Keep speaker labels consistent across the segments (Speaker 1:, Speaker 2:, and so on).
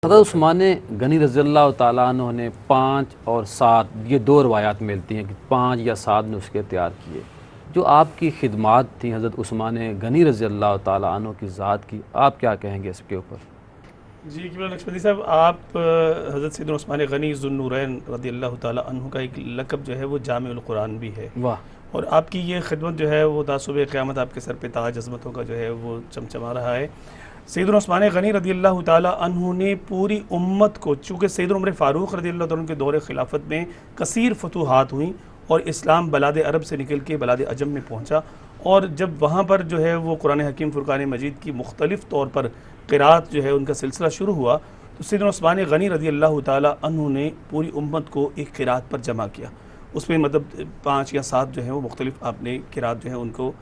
Speaker 1: हज़रत उस्मान गनी रज़ियल्लाहु ताला अन्हु ने 5 और 7 ये 2 रवायात मिलती हैं कि 5 या 7 नुस्खे तैयार किए। जो आपकी खिदमात थी हज़रत उस्मान गनी रज़ियल्लाहु ताला अन्हु की ज़ात की, आप क्या कहेंगे इसके ऊपर?
Speaker 2: जी क़िबला नक्शबंदी साहब, आप हज़रत सैयदना उस्मान गनी ज़ुन्नूरैन रज़ियल्लाहु ताला अन्हु का एक लक़ब जो है वो जामिउल कुरान भी है।
Speaker 1: वाह।
Speaker 2: और आपकी ये खिदमत जो है वो तासुबे क़यामत आपके सर पे ताज अज़मतों का जो है वो चमचमा रहा है। सैयदना उस्मान गनी रज़ियल्लाहु ताला अन्हु ने पूरी उम्मत को, चूँकि सैयदना उमर फ़ारूक़ रज़ियल्लाहु ताला अन्हु के दौरे खिलाफत में कसीर फतूहात हुई और इस्लाम बलाद अरब से निकल के बलाद अजम में पहुँचा, और जब वहाँ पर जो है वो कुरान हकीम फ़ुरक़ान मजीद की मुख्तलिफ़ तौर पर क़िराअत जो है उनका सिलसिला शुरू हुआ, तो सैयदना उस्मान गनी रज़ियल्लाहु ताला अन्हु ने पूरी उम्मत को एक क़िराअत पर जमा किया। उसमें मतलब 5 या 7 जो है वो मुख्तलिफ़ आपने क़िराअत जो है उनको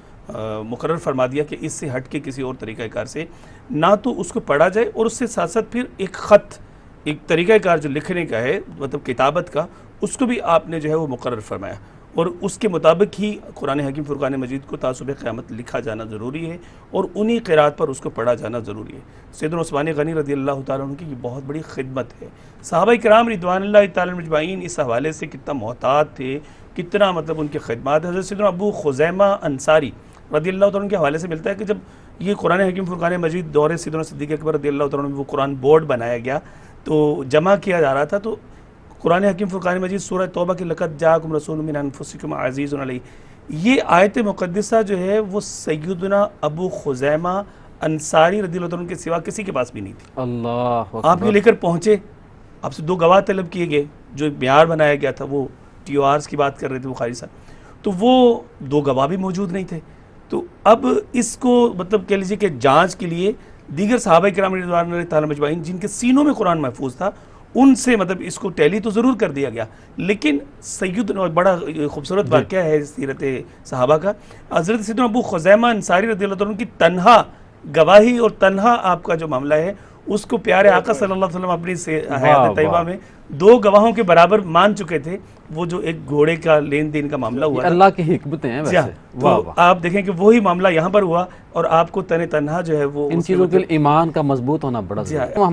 Speaker 2: मुकर्रर फरमा दिया कि इससे हट के किसी और तरीक़ाकार से ना तो उसको पढ़ा जाए, और उससे साथ साथ फिर एक ख़त, एक तरीक़ाकार जो लिखने का है मतलब किताबत का, उसको भी आपने जो है वो मुकर्रर फरमाया, और उसके मुताबिक ही कुरान हकीम फ़ुरक़ान मजीद को तासुबे क़यामत लिखा जाना ज़रूरी है और उन्हीं क़िराअत पर उसको पढ़ा जाना ज़रूरी है। सैयदना उस्मान गनी रज़ियल्लाहु ताला अन्हु की ये बहुत बड़ी खिदमत है। सहाबा किराम रिदवानुल्लाहि ताला अजमईन इस हवाले से कितना मोहतात थे, कितना मतलब उनकी खिदमत। हज़रत सैयदना अबू खुज़ैमा अंसारी रज़ियल्लाहु ताला के हवाले से मिलता है कि जब ये कुरान हकीम फ़ुरक़ान मजीद दौरे सैयदना सिद्दीक़ अकबर रज़ियल्लाहु ताला वो कुरान बोर्ड बनाया गया, तो जमा किया जा रहा था, तो कुरान हकीम फ़ुरक़ान मजीद सूरह तौबा की लक़द जाअकुम रसूलुम मिन अनफुसिकुम अज़ीज़ुन अलैहि, ये आयत मुक़द्दसा जो है वो सैयदना अबू खुज़ैमा अंसारी रज़ियल्लाहु अन्हु के सिवा किसी के पास भी नहीं थी।
Speaker 1: अल्लाह
Speaker 2: आप ये लेकर पहुँचे, आपसे 2 गवाह तलब किए गए, जो म्यार बनाया गया था, वो TORs की बात कर रहे थे बुखारी साहब, तो वो 2 गवाह भी मौजूद नहीं थे। तो अब इसको मतलब कह लीजिए कि जाँच के लिए दीगर सहाबा किराम रिज़वानुल्लाहि ताला अजमईन जिनके सीनों में कुरान महफूज था, उनसे मतलब इसको टैली तो ज़रूर कर दिया गया, लेकिन सैयदना, बड़ा खूबसूरत वाक़या है सीरत सहाबा का, हज़रत सैयदना अबू खुज़ैमा अंसारी रज़ियल्लाहु अन्हु की तन्हा गवाही और तन्हा आपका जो मामला है उसको प्यारे आका सल्लल्लाहु अलैहि वसल्लम अपनी से हयात तैयबा में 2 गवाहों के बराबर मान चुके थे। वो जो एक घोड़े का लेन देन का मामला हुआ,
Speaker 1: अल्लाह की हिकमतें हैं वैसे।
Speaker 2: तो आप देखें कि वही मामला यहाँ पर हुआ, और आपको तने तन्हा जो है वो
Speaker 1: इन चीज़ों के लिए ईमान का मजबूत होना बड़ा ज़रूरी है।